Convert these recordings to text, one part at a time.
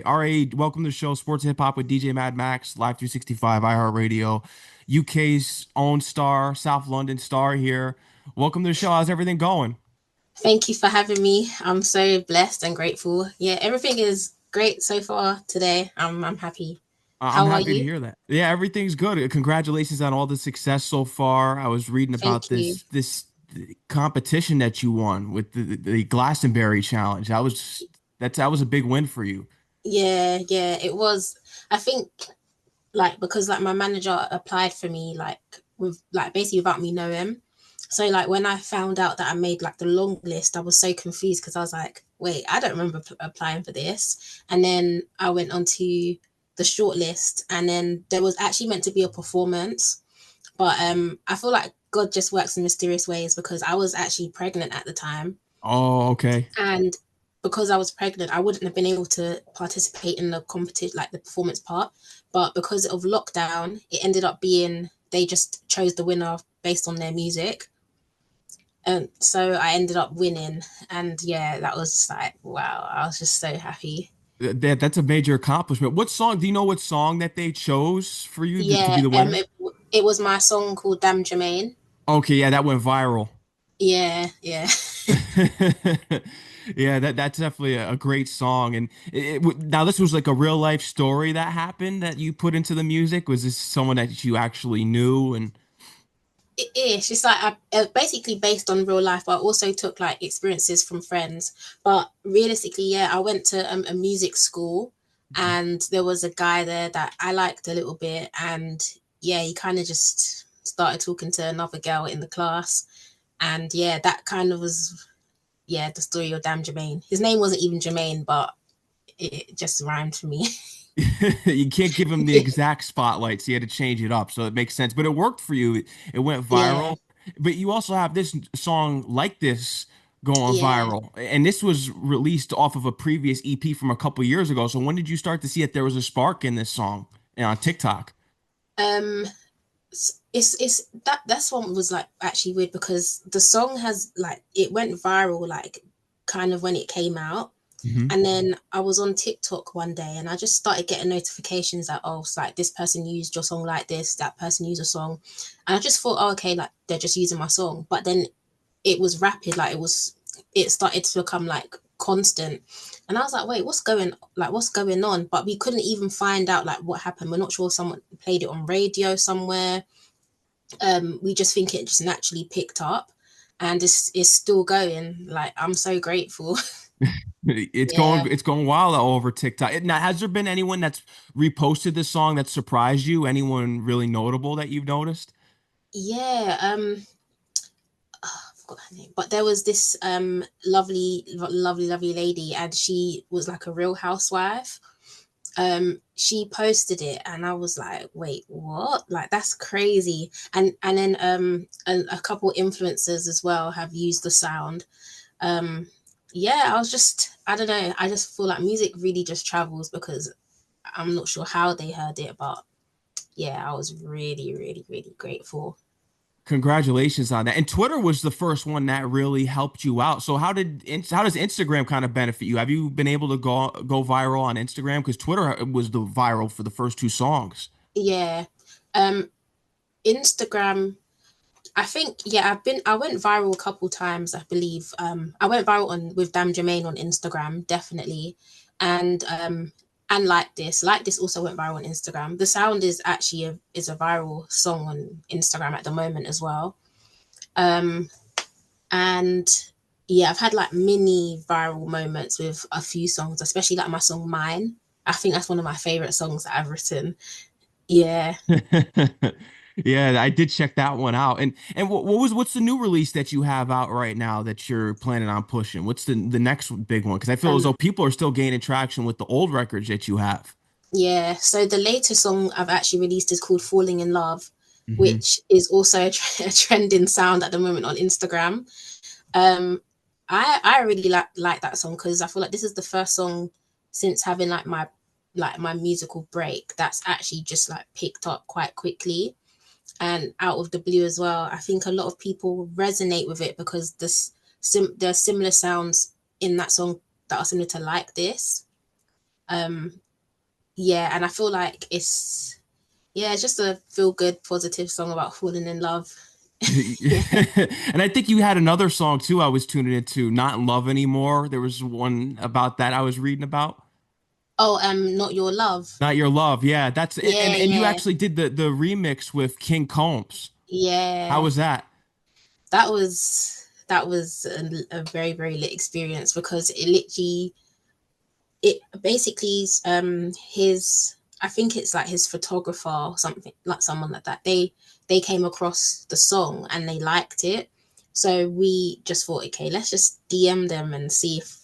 R.A.E, welcome to the show, Sports Hip Hop with DJ Mad Max, Live 365, iHeartRadio, UK's own star, South London star here. Welcome to the show. How's everything going? Thank you for having me. I'm so blessed and grateful. Yeah, everything is great so far today. I'm happy. I'm How are happy to you? hear that. Yeah, everything's good. Congratulations on all the success so far. I was reading about Thank you. this competition that you won with the Glastonbury Challenge. That was a big win for you. Yeah, it was. I think because my manager applied for me with basically without me knowing. So when I found out that I made the long list, I was so confused because I was like, wait, I don't remember applying for this. And then I went on to the short list, and then there was actually meant to be a performance. But I feel like God just works in mysterious ways because I was actually pregnant at the time. Oh, okay. And because I was pregnant, I wouldn't have been able to participate in the competition, like the performance part. But because of lockdown, it ended up being they just chose the winner based on their music. And so I ended up winning. And yeah, that was just like, wow, I was just so happy. That's a major accomplishment. What song, do you know what song that they chose for you to be Yeah, the winner? it was my song called Damn Jermaine. Okay, yeah, that went viral. Yeah. Yeah, that's definitely a great song. And now this was like a real life story that happened that you put into the music. Was this someone that you actually knew? And It is just basically based on real life, but I also took experiences from friends. But realistically, yeah, I went to a music school, and there was a guy there that I liked a little bit, and yeah, he kind of just started talking to another girl in the class, and yeah, that kind of was the story of Damn Jermaine. His name wasn't even Jermaine, but it just rhymed for me. you can't give him the exact spotlight, so you had to change it up. So it makes sense. But it worked for you. It went Yeah, viral. But you also have this song like this going yeah. viral. And this was released off of a previous EP from a couple years ago. So when did you start to see that there was a spark in this song on TikTok? Um, it's that's one was actually weird because the song has it went viral kind of when it came out, Hmm. and then I was on TikTok one day and I just started getting notifications that, oh, it's like this person used your song like this, that person used a song, and I just thought, oh, okay, like they're just using my song. But then it was rapid, it started to become constant, and I was like, wait, what's going on? But we couldn't even find out what happened. We're not sure if someone played it on radio somewhere. We just think it just naturally picked up, and it's still going. I'm so grateful. Yeah. It's going wild all over TikTok. Now, has there been anyone that's reposted this song that surprised you? Anyone really notable that you've noticed? Yeah. I forgot her name, but there was this lovely lady, and she was like a real housewife. She posted it, and I was like, wait, what? Like, that's crazy. And then a couple influencers as well have used the sound. um yeah, I don't know, I just feel like music really just travels because I'm not sure how they heard it, but yeah, I was really grateful. Congratulations on that. And Twitter was the first one that really helped you out. So how does Instagram kind of benefit you? Have you been able to go viral on Instagram? Because Twitter was the viral for the first two songs. Yeah. um Instagram, I think, yeah, I went viral a couple times, I believe. I went viral on with Dam Jermaine on Instagram, definitely. And like this also went viral on Instagram. The sound is actually a viral song on Instagram at the moment as well. Um and yeah, I've had mini viral moments with a few songs, especially my song Mine. I think that's one of my favorite songs that I've written. Yeah. Yeah, I did check that one out. And what's the new release that you have out right now that you're planning on pushing? What's the next big one? Because I feel as Um though people are still gaining traction with the old records that you have. Yeah, so the latest song I've actually released is called Falling in Love, Hmm. which is also a trending sound at the moment on Instagram. Um, I really like that song because I feel like this is the first song since having my musical break that's actually just picked up quite quickly and out of the blue as well. I think a lot of people resonate with it because there are similar sounds in that song that are similar to like this. Um, yeah, and I feel like it's just a feel good, positive song about falling in love. Yeah. And I think you had another song too I was tuning into, Not in Love Anymore. There was one about that I was reading about. Oh, Not Your Love. Not Your Love. Yeah, that's Yeah, and you yeah, actually did the remix with King Combs. How yeah. was that? That was a very, very lit experience because it basically his I think it's like his photographer or something like someone like that. They came across the song and they liked it. So we just thought, okay, let's just DM them and see if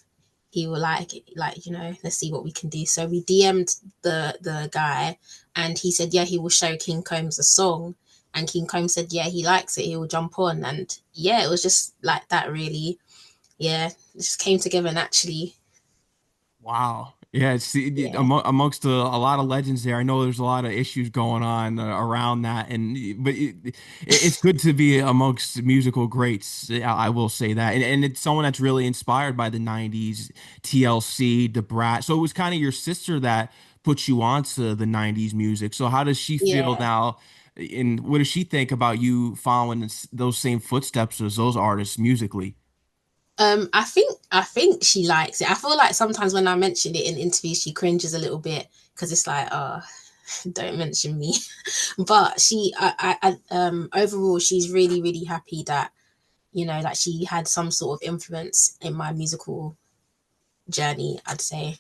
he will like it. Like, let's see what we can do. So we DM'd the guy and he said, yeah, he will show King Combs the song. And King Combs said, yeah, he likes it, he will jump on. And yeah, it was just like that really. Yeah, it just came together naturally. Wow. Yeah, Yeah. amongst a lot of legends there. I know there's a lot of issues going on around that, and but it's good to be amongst musical greats. I will say that, and it's someone that's really inspired by the '90s, TLC, the Brat. So it was kind of your sister that put you onto the '90s music. So how does she feel Yeah. now? And what does she think about you following those same footsteps as those artists musically? I think she likes it. I feel like sometimes when I mention it in interviews, she cringes a little bit because it's like, oh, don't mention me. But overall, she's really, really happy that like she had some sort of influence in my musical journey. I'd say.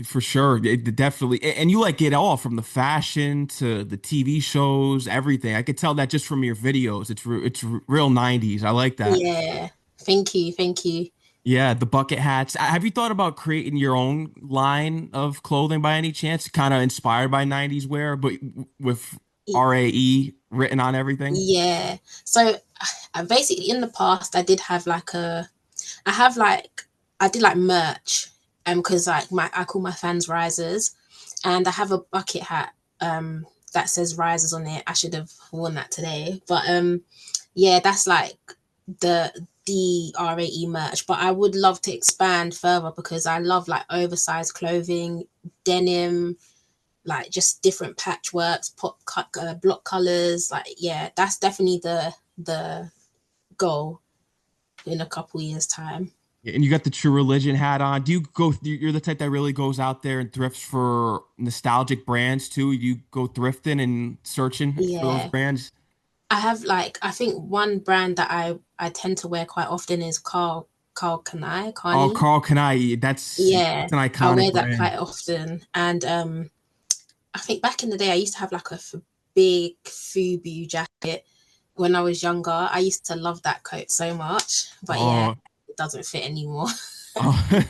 For sure, definitely, and you like it all from the fashion to the TV shows, everything. I could tell that just from your videos. It's real '90s. I like that. Yeah. Thank you. Thank you. Yeah, the bucket hats. Have you thought about creating your own line of clothing by any chance? Kind of inspired by '90s wear, but with R.A.E written on everything. Yeah. So basically, in the past, I have like I did like merch, because like I call my fans risers, and I have a bucket hat that says risers on it. I should have worn that today, but yeah, that's like the R.A.E merch. But I would love to expand further because I love like oversized clothing, denim, like just different patchworks, block colors. Like yeah, that's definitely the goal in a couple years time. And you got the True Religion hat on. Do you go? You're the type that really goes out there and thrifts for nostalgic brands too. You go thrifting and searching for those Yeah. brands. I think one brand that I tend to wear quite often is Carl Kanai, Oh, Carney. Carl Kanai, Yeah. that's an I iconic wear that brand. quite often. And I think back in the day I used to have like a big FUBU jacket when I was younger. I used to love that coat so much. But yeah, Oh, it doesn't fit anymore. oh.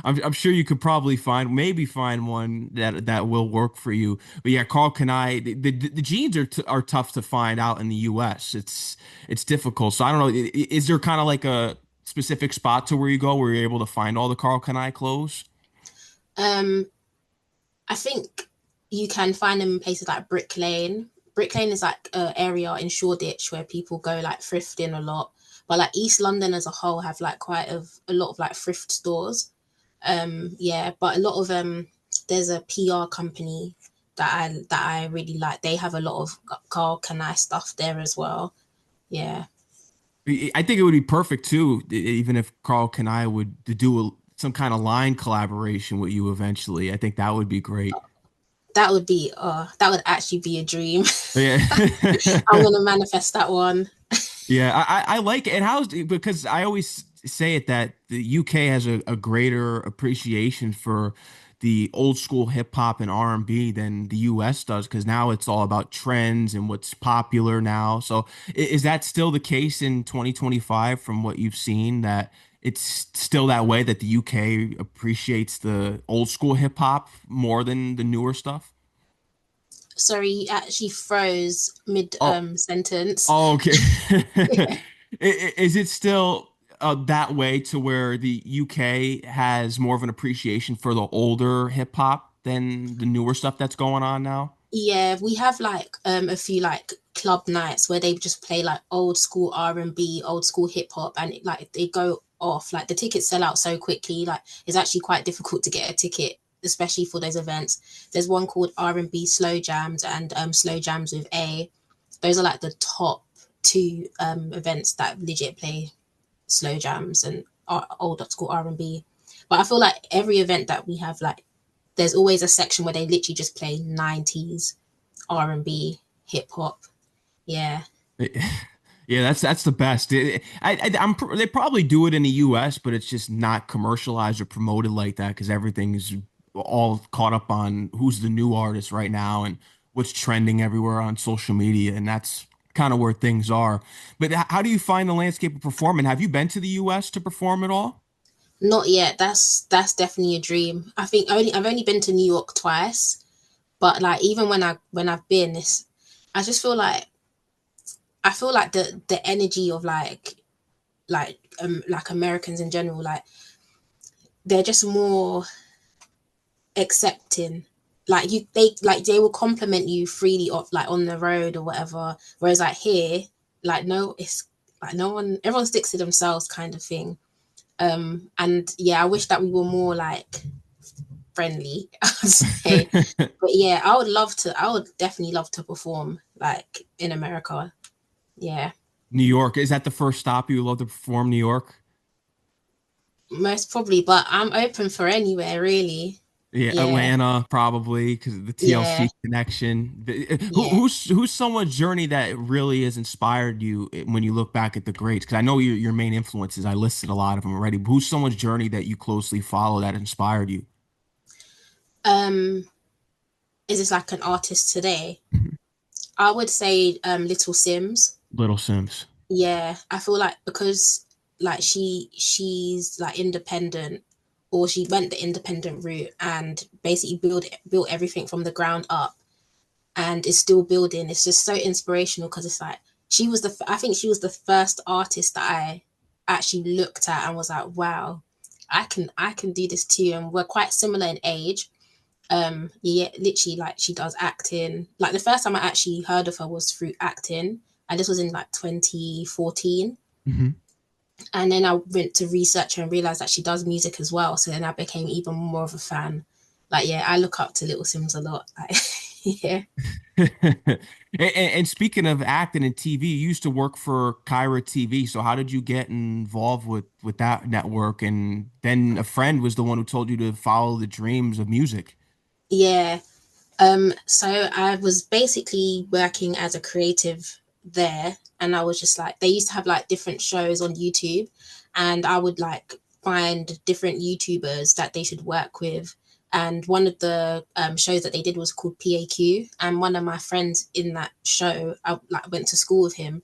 I'm sure you could probably maybe find one that will work for you. But yeah, Carl Kanai, the jeans are tough to find out in the U.S. It's difficult. So I don't know. Is there kind of like a specific spot to where you go where you're able to find all the Carl Kanai clothes? um I think you can find them in places like Brick Lane. Brick Lane is like an area in Shoreditch where people go like thrifting a lot. But like East London as a whole have like quite a lot of like thrift stores. Yeah, but a lot of there's a PR company that I really like. They have a lot of Carl Kanai stuff there as well. Yeah. I think it would be perfect too, even if Carl Kanai would to do some kind of line collaboration with you eventually. I think that would be great. That would actually be a dream. Yeah. I'm gonna manifest that one. Yeah, I like it. And how's because I always say it that the UK has a greater appreciation for the old school hip hop and R&B than the US does because now it's all about trends and what's popular now. So is that still the case in 2025 from what you've seen that it's still that way that the UK appreciates the old school hip hop more than the newer stuff? Sorry, you actually froze mid Oh, sentence. oh, okay. Yeah. Is it still that way to where the UK has more of an appreciation for the older hip hop than the newer stuff that's going on now? Yeah, we have like a few like club nights where they just play like old school R&B, old school hip hop, and like they go off. Like the tickets sell out so quickly. Like it's actually quite difficult to get a ticket, especially for those events. There's one called R&B Slow Jams and Slow Jams with A. Those are like the top two events that legit play slow jams and old school R&B. But I feel like every event that we have, like there's always a section where they literally just play 90s R&B, hip hop. Yeah. Yeah, that's the best. They probably do it in the U.S., but it's just not commercialized or promoted like that because everything is all caught up on who's the new artist right now and what's trending everywhere on social media, and that's kind of where things are. But how do you find the landscape of performing? Have you been to the U.S. to perform at all? Not yet. That's definitely a dream. I think I've only been to New York twice, but like even when I've been, it's I just feel like I feel like the energy of like Americans in general, like they're just more accepting. Like they will compliment you freely off like on the road or whatever. Whereas like here, like no, it's like no one, everyone sticks to themselves kind of thing. And yeah, I wish that we were more like friendly, I'd say. But yeah, I would definitely love to perform like in America. Yeah. New York, is that the first stop you would love to perform, New York? Most probably, but I'm open for anywhere really. Yeah, Yeah. Atlanta probably because of the Yeah. TLC connection. Yeah. Who's someone's journey that really has inspired you when you look back at the greats? Because I know your main influences. I listed a lot of them already. But who's someone's journey that you closely follow that inspired you? Um, is this like an artist today? Mhm. I would say Little Sims. Little Sims. Yeah, I feel like because like she's like independent or she went the independent route and basically built everything from the ground up and is still building. It's just so inspirational because it's like I think she was the first artist that I actually looked at and was like, wow, I can do this too. And we're quite similar in age. Yeah, literally like she does acting. Like the first time I actually heard of her was through acting, and this was in like 2014. Hmm. And then I went to research her and realized that she does music as well. So then I became even more of a fan. Like yeah, I look up to Little Sims a lot. Like yeah. And speaking of acting and TV, you used to work for Kyra TV. So how did you get involved with that network? And then a friend was the one who told you to follow the dreams of music. Yeah. So I was basically working as a creative there, and I was just like, they used to have like different shows on YouTube, and I would like find different YouTubers that they should work with. And one of the shows that they did was called PAQ, and one of my friends in that show, I like went to school with him,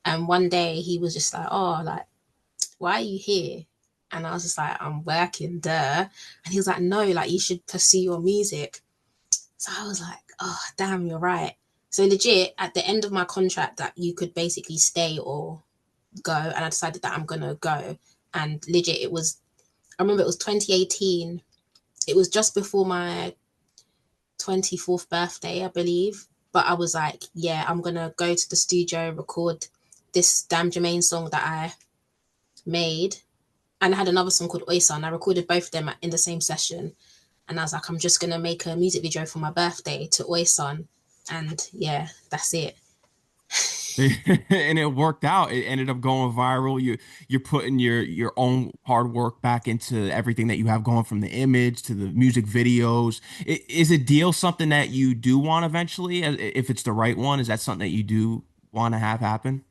and one day he was just like, "Oh, like, why are you here?" And I was just like, "I'm working, duh." And he was like, "No, like, you should pursue your music." So I was like, oh, damn, you're right. So legit, at the end of my contract, that you could basically stay or go, and I decided that I'm gonna go. And legit, it was. I remember it was 2018. It was just before my 24th birthday, I believe. But I was like, yeah, I'm gonna go to the studio, record this Damn Jermaine song that I made, and I had another song called Oyster, and I recorded both of them in the same session. And I was like, I'm just gonna make a music video for my birthday to Oi Son, and yeah, that's it. And it worked out. It ended up going viral. You're putting your own hard work back into everything that you have going from the image to the music videos. Is a deal something that you do want eventually, if it's the right one? Is that something that you do want to have happen?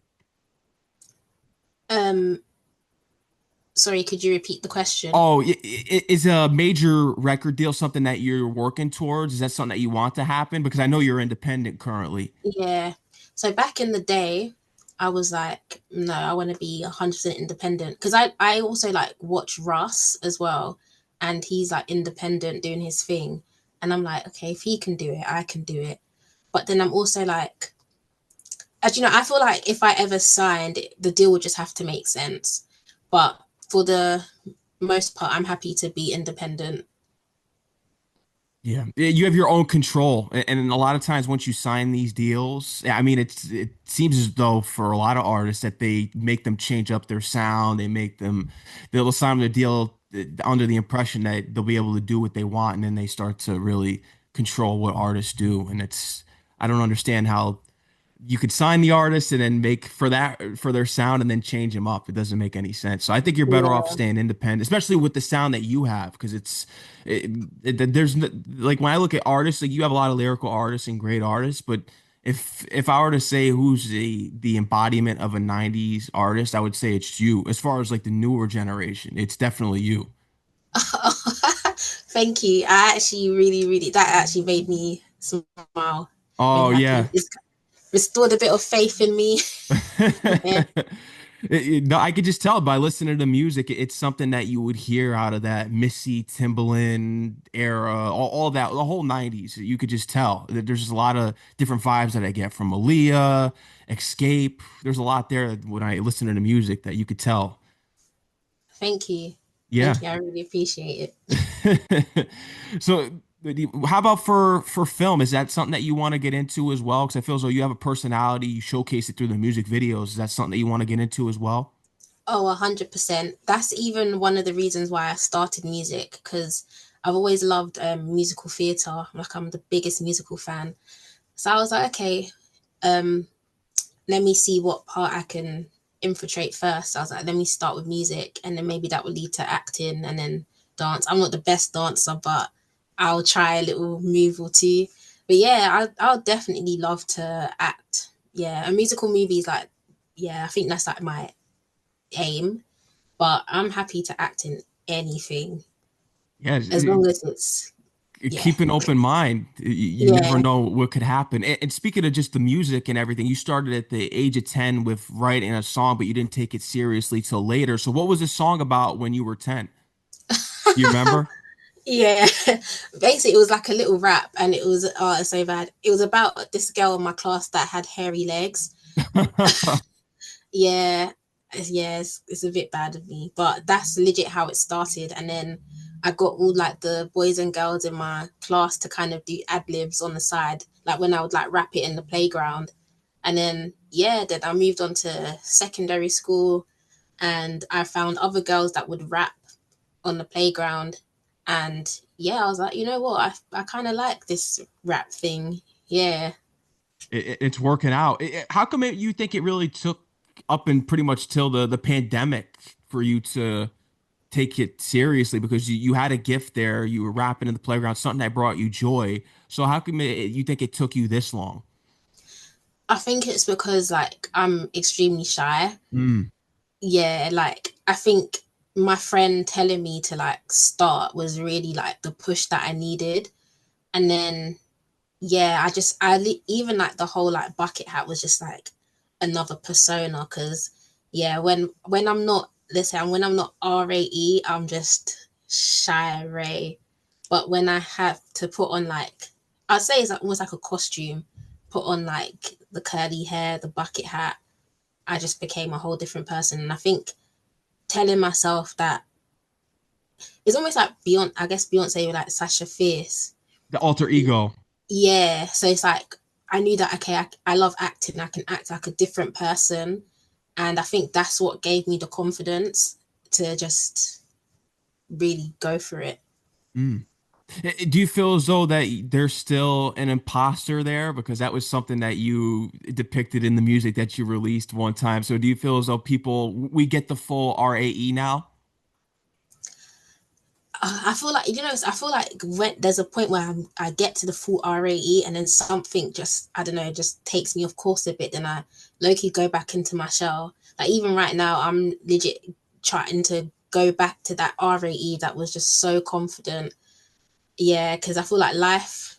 Um, sorry, could you repeat the question? Oh, is a major record deal something that you're working towards? Is that something that you want to happen? Because I know you're independent currently. Yeah. So back in the day, I was like, no, I want to be 100% independent because I also like watch Russ as well, and he's like independent doing his thing, and I'm like, okay, if he can do it, I can do it. But then I'm also like, as you know, I feel like if I ever signed, the deal would just have to make sense. But for the most part, I'm happy to be independent. Yeah, you have your own control, and a lot of times once you sign these deals, I mean, it seems as though for a lot of artists that they make them change up their sound. They'll sign the deal under the impression that they'll be able to do what they want, and then they start to really control what artists do. And I don't understand how you could sign the artist and then make for their sound and then change them up. It doesn't make any sense. So I think you're better off Yeah. staying independent, especially with the sound that you have, because like when I look at artists, like you have a lot of lyrical artists and great artists, but if I were to say who's the embodiment of a 90s artist, I would say it's you. As far as like the newer generation, it's definitely you. Thank you. I actually really, really, that actually made me smile. Made me Oh happy. yeah. It's restored a bit of faith in me. Yeah. No, I could just tell by listening to the music. It's something that you would hear out of that Missy Timbaland era, all that, the whole 90s. You could just tell that there's just a lot of different vibes that I get from Aaliyah, Escape. There's a lot there when I listen to the music that you could tell. Thank you. Yeah. Thank you. I really appreciate it. So, how about for film? Is that something that you want to get into as well? Because I feel as though you have a personality, you showcase it through the music videos. Is that something that you want to get into as well? Oh, 100%. That's even one of the reasons why I started music because I've always loved musical theatre. Like I'm the biggest musical fan. So I was like, okay, um, let me see what part I can infiltrate first. I was like, let me start with music and then maybe that will lead to acting and then dance. I'm not the best dancer, but I'll try a little move or two. But yeah, I'll definitely love to act. Yeah, a musical movie is like, yeah, I think that's like my aim, but I'm happy to act in anything Yeah, as long as it's, yeah, keep an open mind. You never yeah. know what could happen. And speaking of just the music and everything, you started at the age of 10 with writing a song, but you didn't take it seriously till later. So what was the song about when you were 10? You remember? Yeah, basically, it was like a little rap, and it was it's so bad. It was about this girl in my class that had hairy legs. Yeah, yeah, it's a bit bad of me, but that's legit how it started. And then I got all like the boys and girls in my class to kind of do ad libs on the side, like when I would like rap it in the playground. And then yeah, then I moved on to secondary school, and I found other girls that would rap on the playground. And yeah, I was like, you know what? I kind of like this rap thing. Yeah. It's working out. How come you think it really took up and pretty much till the pandemic for you to take it seriously? Because you had a gift there, you were rapping in the playground, something that brought you joy. So how come you think it took you this long? I think it's because like I'm extremely shy. Mm. Yeah, like I think my friend telling me to like start was really like the push that I needed. And then yeah, even like the whole like bucket hat was just like another persona because yeah, when I'm not listen, when I'm not R.A.E, I'm just shy Ray. But when I have to put on like I'd say it's like, almost like a costume, put on like the curly hair, the bucket hat, I just became a whole different person. And I think telling myself that it's almost like Beyonce, I guess Beyonce like Sasha Fierce. The alter ego. Yeah, so it's like I knew that okay, I love acting. I can act like a different person, and I think that's what gave me the confidence to just really go for it. Mm. Do you feel as though that there's still an imposter there? Because that was something that you depicted in the music that you released one time. So do you feel as though we get the full R.A.E now? I feel like I feel like when there's a point where I get to the full R.A.E and then something just I don't know just takes me off course a bit. Then I low-key go back into my shell. Like even right now, I'm legit trying to go back to that R.A.E that was just so confident. Yeah, because I feel like life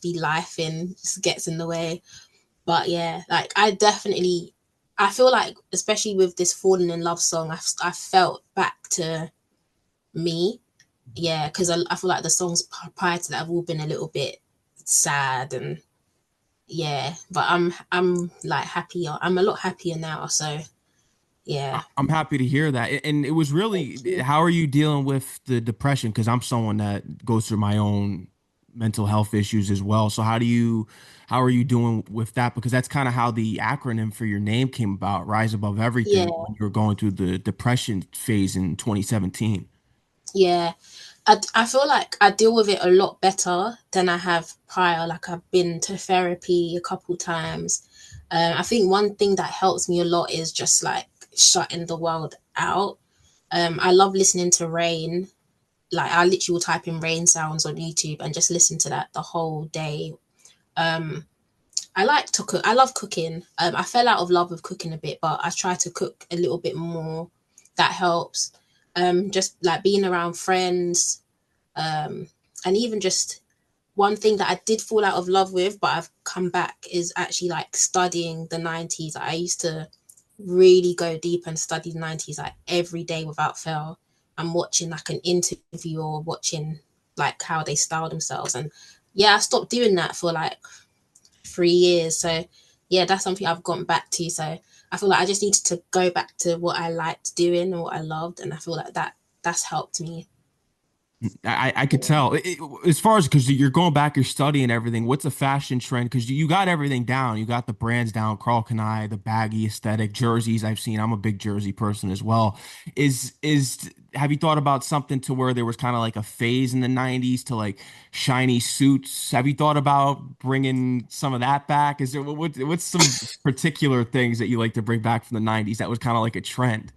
be life and just gets in the way. But yeah, like I feel like especially with this falling in love song, I felt back to me. Yeah, because I feel like the songs prior to that have all been a little bit sad and yeah, but I'm like happier. I'm a lot happier now. So yeah. I'm happy to hear that. And it was Thank really, you. how are you dealing with the depression? Because I'm someone that goes through my own mental health issues as well. So how are you doing with that? Because that's kind of how the acronym for your name came about, Rise Above Yeah, Everything, when you were going through the depression phase in 2017. yeah. I feel like I deal with it a lot better than I have prior. Like I've been to therapy a couple times. I think one thing that helps me a lot is just like shutting the world out. I love listening to rain. Like I literally will type in rain sounds on YouTube and just listen to that the whole day. Um, I like to cook. I love cooking. I fell out of love with cooking a bit, but I try to cook a little bit more. That helps. Just like being around friends, um, and even just one thing that I did fall out of love with, but I've come back is actually like studying the 90s. I used to really go deep and study the 90s like every day without fail. I'm watching like an interview or watching like how they style themselves. And yeah, I stopped doing that for like 3 years. So yeah, that's something I've gone back to. So I feel like I just needed to go back to what I liked doing and what I loved. And I feel like that's helped me. I could tell. As far as because you're going back, you're studying everything. What's a fashion trend? Because you got everything down. You got the brands down. Carl Kanai, the baggy aesthetic, jerseys. I've seen. I'm a big jersey person as well. Is have you thought about something to where there was kind of like a phase in the '90s to like shiny suits? Have you thought about bringing some of that back? Is there what's some particular things that you like to bring back from the '90s that was kind of like a trend?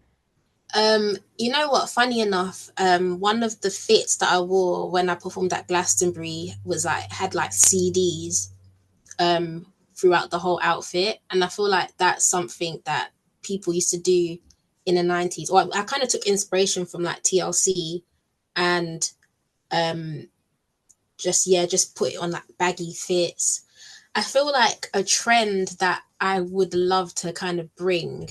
You know what? Funny enough, one of the fits that I wore when I performed at Glastonbury was like had like CDs throughout the whole outfit, and I feel like that's something that people used to do in the 90s. Or I kind of took inspiration from like TLC and um just yeah, just put it on like baggy fits. I feel like a trend that I would love to kind of bring.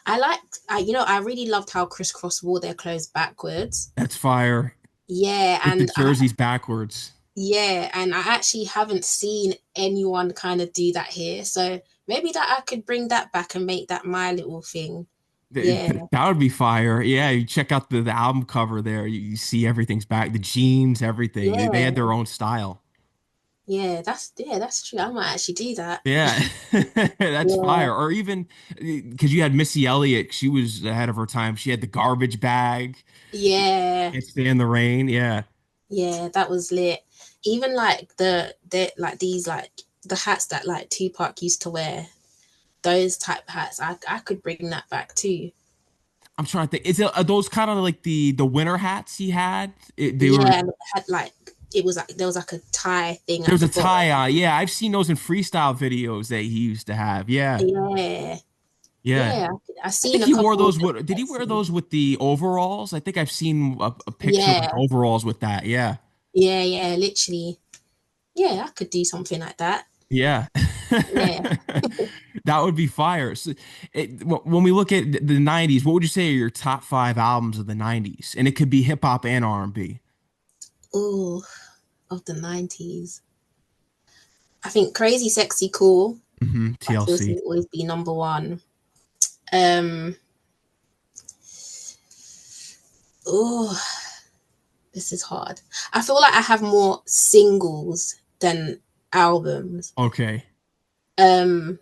I really loved how Crisscross wore their clothes backwards. That's fire Yeah, with the and I jerseys backwards. yeah, and I actually haven't seen anyone kind of do that here. So maybe that I could bring that back and make that my little thing. Yeah, That would be fire. Yeah, you check out the album cover there. You see everything's back, the jeans, everything. They yeah, had their own style. yeah, that's true. I might actually do that. Yeah, that's Yeah, fire. Or even because you had Missy Elliott, she was ahead of her time. She had the garbage bag. yeah, Can't stand the rain. Yeah. yeah, that was lit. Even like the like these like the hats that like Tupac used to wear, those type hats, I could bring that back too. I'm trying to think. Are those kind of like the winter hats he had? They were Yeah, and it had like it was like there was like a tie thing there at was the a tie bottom. on. Yeah, I've seen those in freestyle videos that he used to have. Yeah. Yeah, Yeah. yeah. I I seen think a he wore couple of those. them Did he wear flexing. those with the overalls? I think I've seen a picture of like Yeah, overalls with that. Yeah, yeah, literally. Yeah, I could do something like that. yeah, Yeah. that would be fire. So, when we look at the '90s, what would you say are your top five albums of the '90s? And it could be hip hop and R&B. Ooh, of the 90s. I think Crazy Sexy Cool like yours TLC. will always be number one. Um oh, this is hard. I feel like I have more singles than albums. Okay. Um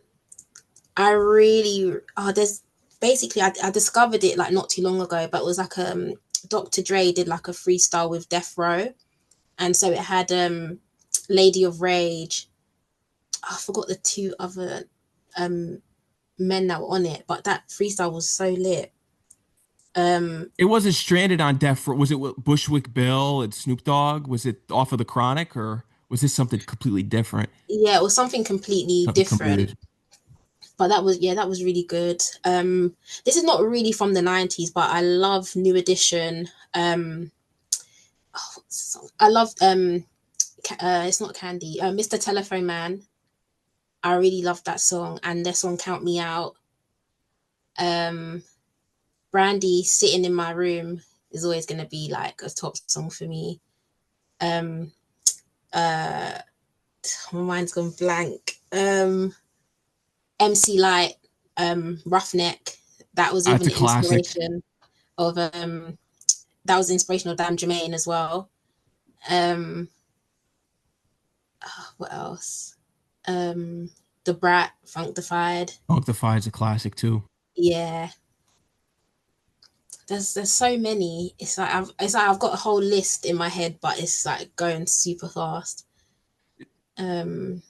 I really there's basically I discovered it like not too long ago, but it was like Dr. Dre did like a freestyle with Death Row, and so it had Lady of Rage. I forgot the two other um men that were on it, but that freestyle was so lit. Um It wasn't stranded on Death Row. Was it with Bushwick Bill and Snoop Dogg? Was it off of the Chronic, or was this something completely different? yeah, it was something completely Something different. committed. But that was yeah, that was really good. This is not really from the 90s, but I love New Edition. Oh, what's the song? I love it's not Candy. Mr. Telephone Man. I really love that song, and their song Count Me Out. Um, Brandy Sitting in My Room is always gonna be like a top song for me. Um, uh, my mind's gone blank. MC Light, Roughneck. That was That's even a the classic. inspiration of Damn Jermaine as well. Um, What else? Um, The Brat, Functified. Unctified is a classic too. Yeah, there's so many. It's like I've got a whole list in my head, but it's like going super fast. Um,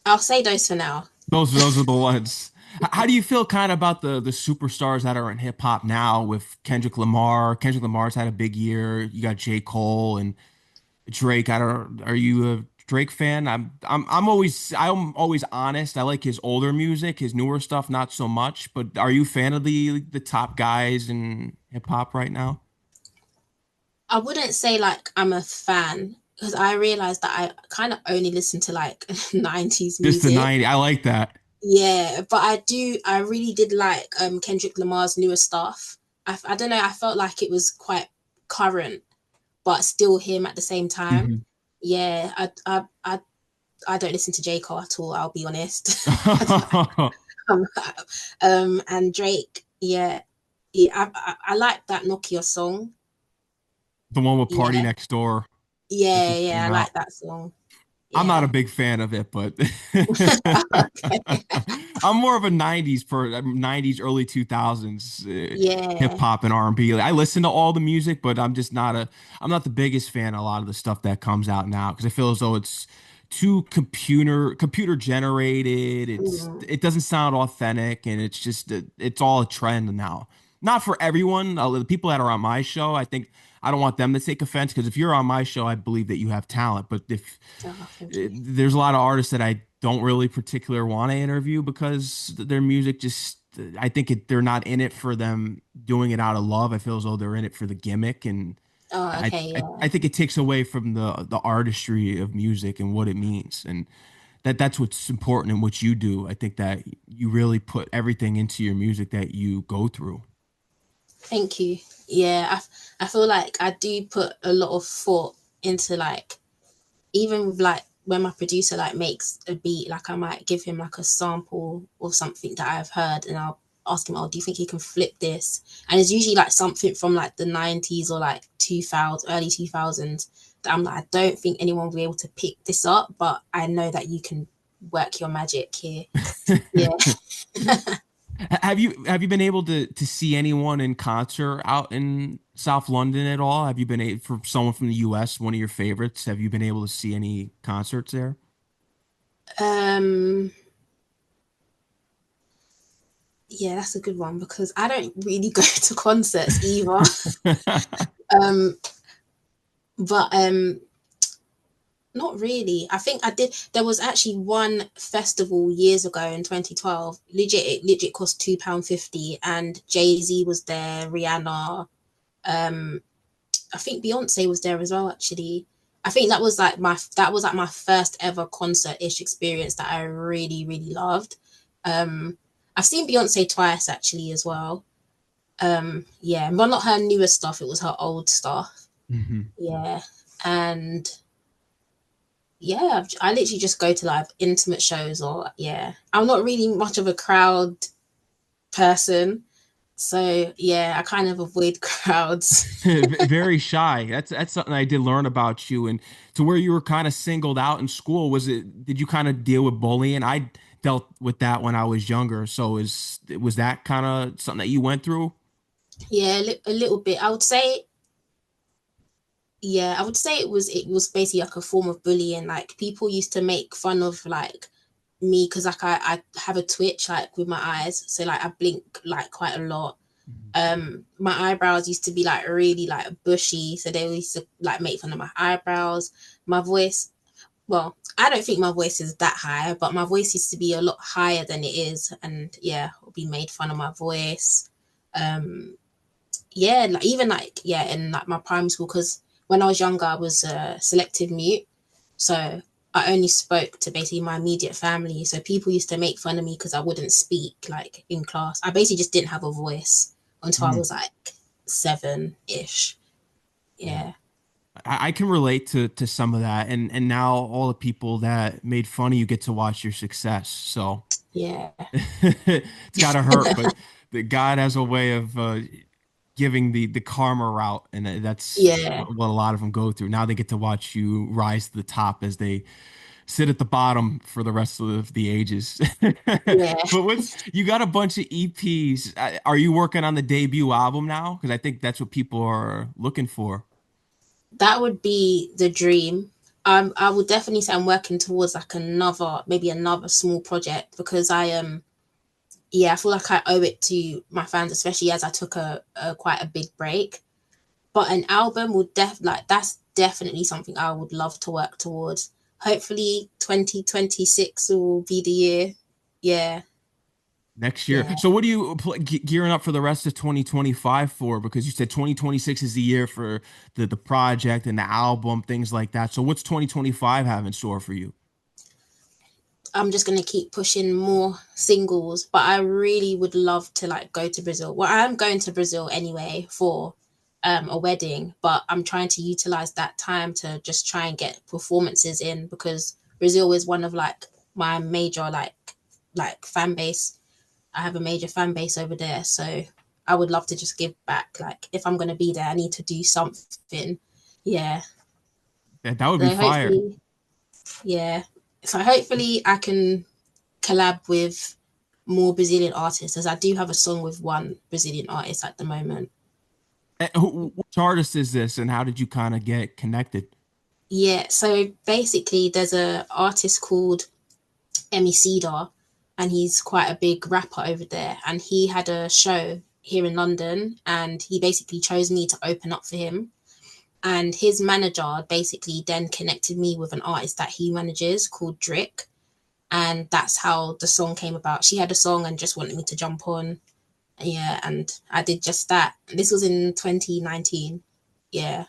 I'll say those for now. Those are the ones. How do you feel kind of about the superstars that are in hip hop now with Kendrick Lamar? Kendrick Lamar's had a big year. You got J. Cole and Drake. I don't. Are you a Drake fan? I'm always honest. I like his older music, his newer stuff, not so much. But are you a fan of the top guys in hip hop right now? I wouldn't say like I'm a fan because I realized that I kind of only listen to like 90s Just the music. 90. I like that. Yeah, but I really did like Kendrick Lamar's newer stuff. I don't know, I felt like it was quite current, but still him at the same time. Mhm. Yeah, I don't listen to J. Cole at all, I'll be honest. um, and Drake, yeah, yeah, I like that Nokia song. The one with Party Yeah, Next Door that yeah, just yeah, came I out. like that song. I'm not a Yeah. big fan of it, but Okay. I'm more of a 90s 90s early 2000s hip Yeah. hop and R&B. I listen to all the music, but I'm not the biggest fan of a lot of the stuff that comes out now because I feel as though it's too computer generated. Mm. It doesn't sound authentic and it's all a trend now. Not for everyone. The people that are on my show, I think I don't want them to take offense because if you're on my show, I believe that you have talent. But if Oh, thank you. there's a lot of artists that I don't really particular want to interview because their music just I think they're not in it for them doing it out of love. I feel as though they're in it for the gimmick, and Oh, okay, I yeah. think it takes away from the artistry of music and what it means, and that's what's important in what you do. I think that you really put everything into your music that you go through. Thank you. Yeah, I feel like I do put a lot of thought into like even with like when my producer like makes a beat, like I might give him like a sample or something that I've heard and I'll ask him, oh, do you think you can flip this? And it's usually like something from like the 90s or like 2000, early 2000s that I'm like, I don't think anyone will be able to pick this up, but I know that you can work your magic here. Yeah. Have you been able to see anyone in concert out in South London at all? Have you been able, for someone from the US, one of your favorites? Have you been able to see any concerts there? Um, yeah, that's a good one because I don't really go to concerts either. Um, but not really. I think I did. There was actually one festival years ago in 2012. Legit, it legit cost £2.50, and Jay-Z was there, Rihanna. Um, I think Beyonce was there as well. Actually, I think that was like my first ever concert-ish experience that I really really loved. Um, I've seen Beyonce twice actually as well. Yeah, but not her newer stuff. It was her old stuff. Mhm. Yeah, and yeah, I literally just go to like intimate shows or yeah. I'm not really much of a crowd person. So yeah, I kind of avoid crowds. Very shy. That's something I did learn about you. And to where you were kind of singled out in school, did you kind of deal with bullying? I dealt with that when I was younger. So was that kind of something that you went through? Yeah, a little bit. I would say yeah, I would say it was basically like a form of bullying. Like people used to make fun of like me because like I have a twitch like with my eyes. So like I blink like quite a lot. My eyebrows used to be like really like bushy, so they used to like make fun of my eyebrows. My voice, well, I don't think my voice is that high, but my voice used to be a lot higher than it is, and yeah, I'll be made fun of my voice. um yeah, like even like yeah, in like my primary school, because when I was younger I was selective mute, so I only spoke to basically my immediate family. So people used to make fun of me because I wouldn't speak like in class. I basically just didn't have a voice until I Mhm. was like 7-ish. Yeah. Yeah. I can relate to some of that, and now all the people that made fun of you get to watch your success. So Yeah. it's gotta hurt, but God has a way of giving the karma route, and that's Yeah, what a lot of them go through. Now they get to watch you rise to the top as they sit at the bottom for the rest of the ages. yeah. But what's you got a bunch of EPs. Are you working on the debut album now? Because I think that's what people are looking for. That would be the dream. I would definitely say I'm working towards like another, maybe another small project because yeah, I feel like I owe it to my fans, especially as I took a quite a big break. But an album would that's definitely something I would love to work towards. Hopefully 2026 will be the year. Yeah, Next year. yeah. So what are you gearing up for the rest of 2025 for? Because you said 2026 is the year for the project and the album, things like that. So what's 2025 have in store for you? I'm just gonna keep pushing more singles, but I really would love to like go to Brazil. Well, I'm going to Brazil anyway for a wedding, but I'm trying to utilize that time to just try and get performances in because Brazil is one of like my major like fan base. I have a major fan base over there, so I would love to just give back. Like if I'm gonna be there, I need to do something. Yeah. That would be So fire. hopefully, yeah. So hopefully I can collab with more Brazilian artists, as I do have a song with one Brazilian artist at the moment. Which artist is this, and how did you kind of get connected? Yeah, so basically, there's a artist called Emmy Cedar, and he's quite a big rapper over there. And he had a show here in London, and he basically chose me to open up for him. And his manager basically then connected me with an artist that he manages called Drick, and that's how the song came about. She had a song and just wanted me to jump on. Yeah, and I did just that. This was in 2019. Yeah,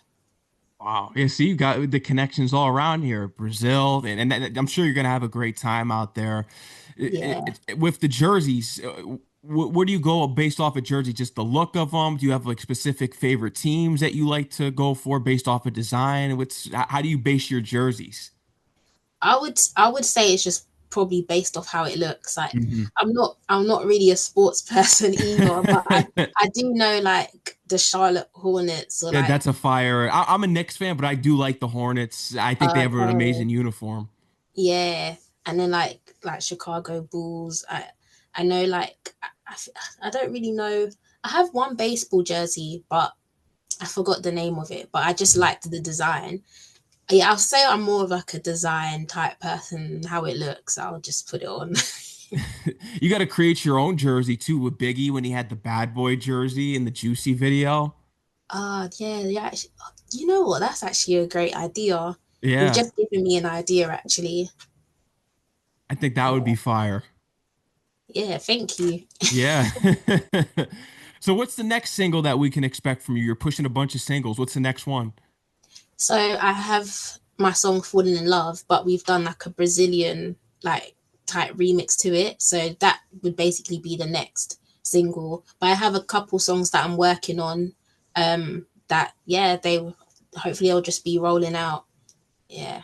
Wow. Yeah, see, you got the connections all around here, Brazil, and I'm sure you're gonna have a great time out there. yeah. With the jerseys, where do you go based off of jersey? Just the look of them? Do you have like specific favorite teams that you like to go for based off of design? How do you base your jerseys? I would say it's just probably based off how it looks. Like Mhm. I'm not really a sports person either, but I do know like the Charlotte Hornets or Yeah, like that's a fire. I'm a Knicks fan, but I do like the Hornets. I think they have an okay, amazing uniform. yeah, and then like Chicago Bulls. I know like I don't really know. I have one baseball jersey, but I forgot the name of it. But I just liked the design. Yeah, I'll say I'm more of like a design type person. How it looks, I'll just put it on. You got to create your own jersey too with Biggie when he had the bad boy jersey in the Juicy video. Yeah, yeah. You know what? That's actually a great idea. You've Yeah, just given me an idea, actually. I think that would Yeah, be fire. yeah. Thank you. Yeah. So what's the next single that we can expect from you? You're pushing a bunch of singles. What's the next one? So I have my song "Falling in Love," but we've done like a Brazilian like type remix to it. So that would basically be the next single. But I have a couple songs that I'm working on. That yeah, they hopefully they'll just be rolling out. Yeah.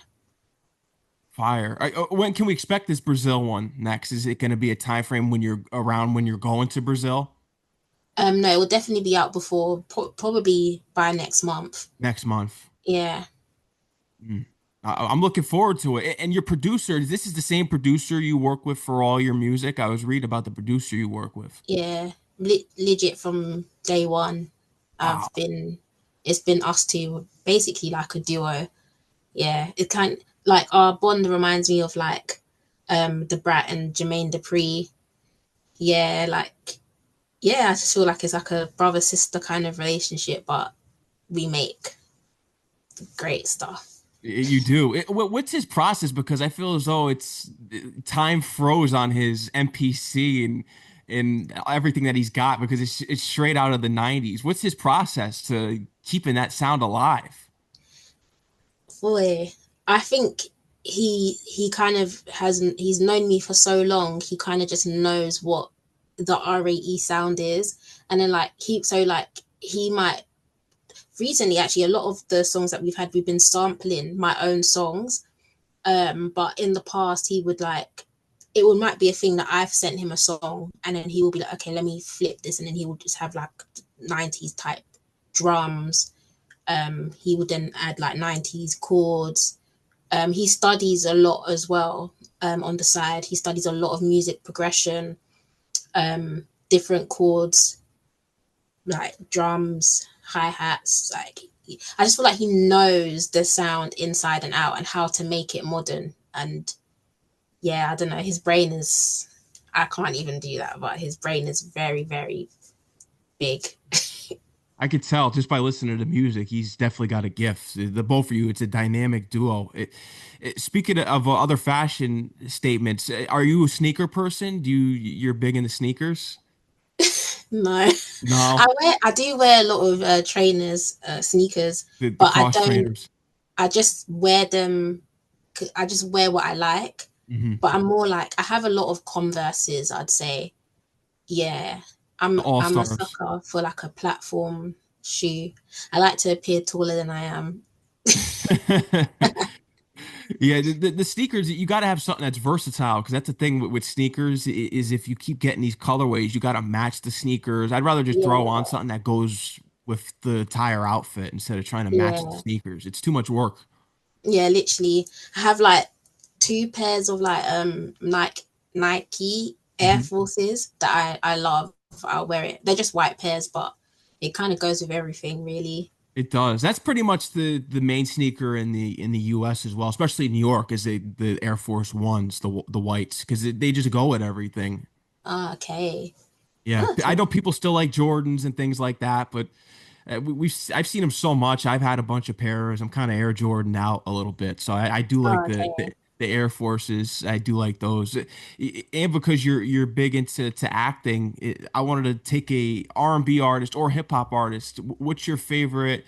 Fire. When can we expect this Brazil one next? Is it going to be a time frame when you're around when you're going to Brazil No, it will definitely be out before, probably by next month. next month? Yeah, Mm. I'm looking forward to it. And your producer, this is the same producer you work with for all your music. I was reading about the producer you work with. yeah, legit from day one. Wow. I've been, it's been us two, basically like a duo. Yeah, it kind like our bond reminds me of like, the Brat and Jermaine Dupri. Yeah, like yeah, I just feel like it's like a brother sister kind of relationship, but we make great stuff. You do. What's his process? Because I feel as though it's time froze on his MPC and everything that he's got because it's straight out of the 90s. What's his process to keeping that sound alive? Boy, I think he kind of hasn't he's known me for so long, he kind of just knows what the R.A.E sound is. And then like he might recently actually a lot of the songs that we've been sampling my own songs. But in the past he would like it might be a thing that I've sent him a song and then he will be like, okay, let me flip this, and then he will just have like 90s type drums. He would then add like 90s chords. He studies a lot as well on the side. He studies a lot of music progression, different chords, like drums, hi hats. Like I just feel like he knows the sound inside and out and how to make it modern. And yeah, I don't know. His brain is. I can't even do that, but his brain is very, very big. I could tell just by listening to the music, he's definitely got a gift. The both of you, it's a dynamic duo. Speaking of other fashion statements, are you a sneaker person? You're big into sneakers? No, No, I do wear a lot of trainers, sneakers, the but I cross don't. trainers. I just wear them. I just wear what I like. Hmm. But I'm more like I have a lot of Converses. I'd say, yeah. The All I'm a Stars. sucker for like a platform shoe. I like to appear taller than I am. Yeah, the sneakers, you got to have something that's versatile because that's the thing with sneakers is if you keep getting these colorways, you got to match the sneakers. I'd rather just throw on Yeah, something that goes with the entire outfit instead of trying to match the yeah, sneakers. It's too much work. yeah. Literally, I have like two pairs of like Nike Air Mhm. Forces that I love. I'll wear it. They're just white pairs, but it kind of goes with everything, really. It does. That's pretty much the main sneaker in the US as well, especially in New York, is the Air Force Ones, the whites, because they just go with everything. Ah, okay. Yeah, Oh, that's I know people still like Jordans and things like that, but I've seen them so much. I've had a bunch of pairs. I'm kind of Air Jordan out a little bit, so I do like oh, okay. the Air Forces. I do like those, and because you're big into acting, I wanted to take a R&B artist or hip hop artist. What's your favorite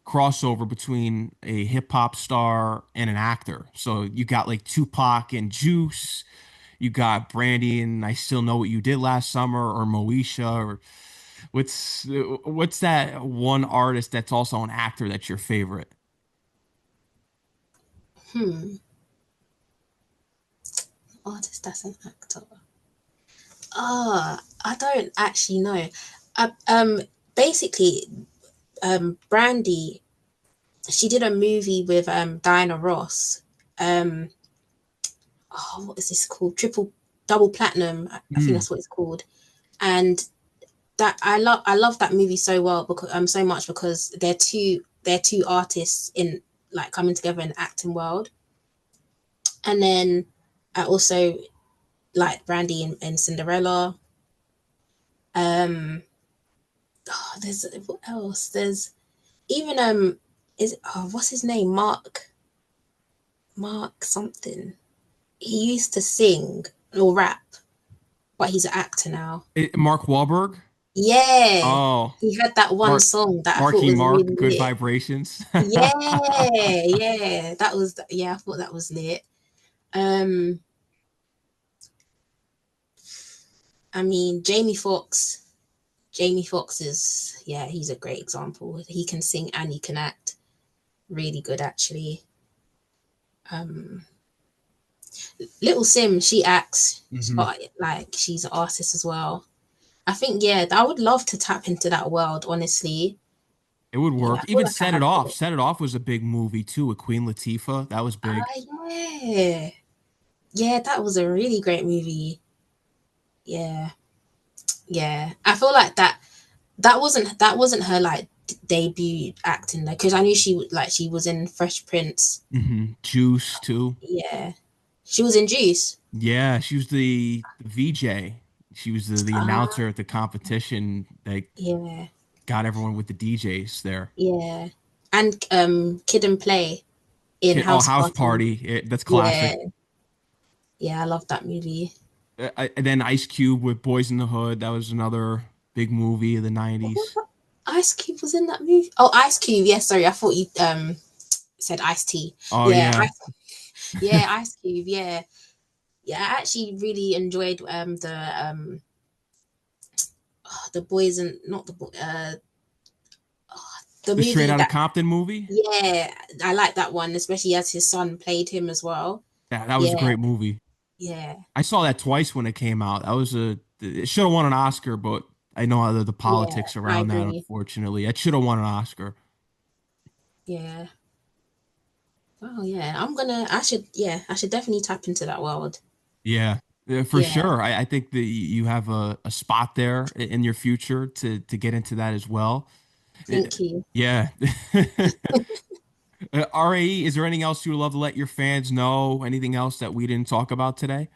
crossover between a hip hop star and an actor? So you got like Tupac and Juice. You got Brandy and I Still Know What You Did Last Summer, or Moesha, or what's that one artist that's also an actor that's your favorite? Hmm. Artist that's an actor. I don't actually know. Uh, um, basically, Brandy, she did a movie with Diana Ross. Um, what is this called? Triple Double Platinum. I think Mm, that's what it's called. And that I love that movie so well because so much because they're two artists in like coming together in the acting world. And then I also like Brandy and Cinderella. Um, there's what else? There's even is what's his name? Mark something. He used to sing or rap, but he's an actor now. Mark Wahlberg. Yeah, Oh, he had that one Mark song that I thought Marky was Mark, really Good lit. Vibrations. Yeah, yeah, that was yeah. I thought that was lit. Um, I mean, Jamie Foxx is yeah, he's a great example. He can sing and he can act really good actually. Um, Little Sim, she acts, Hmm. but like she's an artist as well. I think yeah, I would love to tap into that world. Honestly, It would yeah, work. I feel Even like I Set It have Off. it. Set It Off was a big movie too with Queen Latifah. That was big. Yeah, yeah, that was a really great movie. Yeah, yeah. I feel like that wasn't her like debut acting though, because I knew she was in Fresh Prince. Juice too. Yeah, she was in Juice. Yeah, she was the VJ. She was the Ah, announcer at the competition that yeah, got everyone with the DJs there. yeah, and Kid and Play in Oh, House House Party. Party. That's Yeah, classic. yeah, I love that movie. And then Ice Cube with Boys in the Hood. That was another big movie of the What was 90s. that? Ice Cube was in that movie. Oh, Ice Cube. Yeah, sorry, I thought you said Ice T. Oh Yeah, yeah. yeah, Ice Cube. Yeah, yeah. I actually really enjoyed the boys and not the boy the The Straight movie Outta that Compton movie. yeah I like that one, especially as his son played him as well. That was a Yeah, great movie. yeah. I saw that twice when it came out. That was a it should have won an Oscar, but I know the Yeah, politics I around that, agree. unfortunately. It should have won an Oscar. Yeah. Oh yeah. I should definitely tap into that world. Yeah, for Yeah. sure. I think that you have a spot there in your future to get into that as well. Thank you. Yeah. R.A.E., is there anything else you would love to let your fans know? Anything else that we didn't talk about today?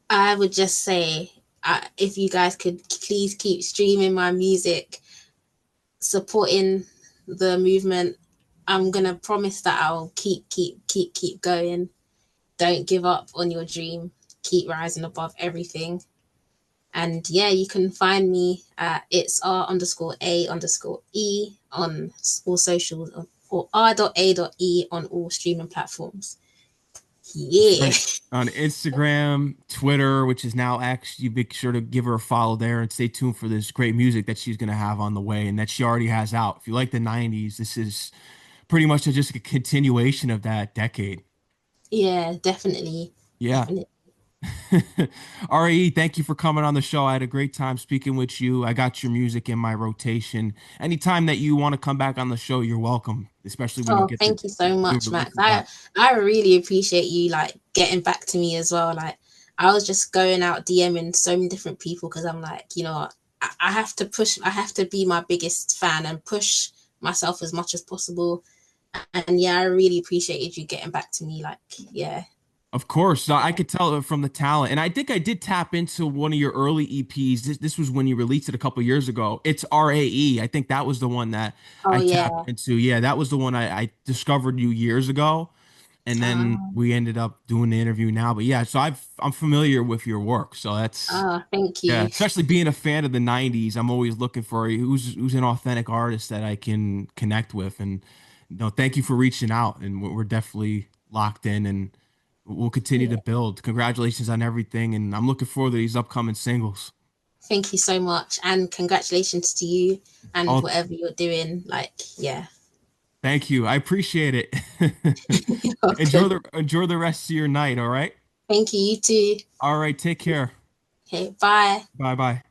I would just say, if you guys could please keep streaming my music, supporting the movement, I'm gonna promise that I'll keep going. Don't give up on your dream. Keep rising above everything. And yeah, you can find me at it's R_A_E on all socials, or R.A.E on all streaming platforms. Yeah. Right. On Instagram, Twitter, which is now X, you be sure to give her a follow there and stay tuned for this great music that she's going to have on the way and that she already has out. If you like the 90s, this is pretty much just a continuation of that decade. Yeah, definitely. Yeah. Definitely. R.A.E., thank you for coming on the show. I had a great time speaking with you. I got your music in my rotation. Anytime that you want to come back on the show, you're welcome, especially when you Oh, get to thank you so new much, Max. releases out. I really appreciate you like getting back to me as well. Like I was just going out DMing so many different people because I'm like, I have to push, I have to be my biggest fan and push myself as much as possible. And yeah, I really appreciated you getting back to me. Like, yeah. Of course, I could tell it from the talent, and I think I did tap into one of your early EPs. This was when you released it a couple years ago. It's R.A.E. I think that was the one that Oh I tapped yeah. into. Yeah, that was the one I discovered you years ago, and then Um, we ended up doing the interview now. But yeah, so I'm familiar with your work, so that's thank yeah. you. Especially being a fan of the '90s, I'm always looking for who's an authentic artist that I can connect with, and thank you for reaching out, and we're definitely locked in and. We'll continue to Yeah. build. Congratulations on everything, and I'm looking forward to these upcoming singles. Thank you so much. And congratulations to you and Oh, whatever you're doing. Like, yeah. thank you. I appreciate it. You're welcome. Enjoy the rest of your night, all right? Thank you, you too. All right, take care. Okay, bye. Bye bye.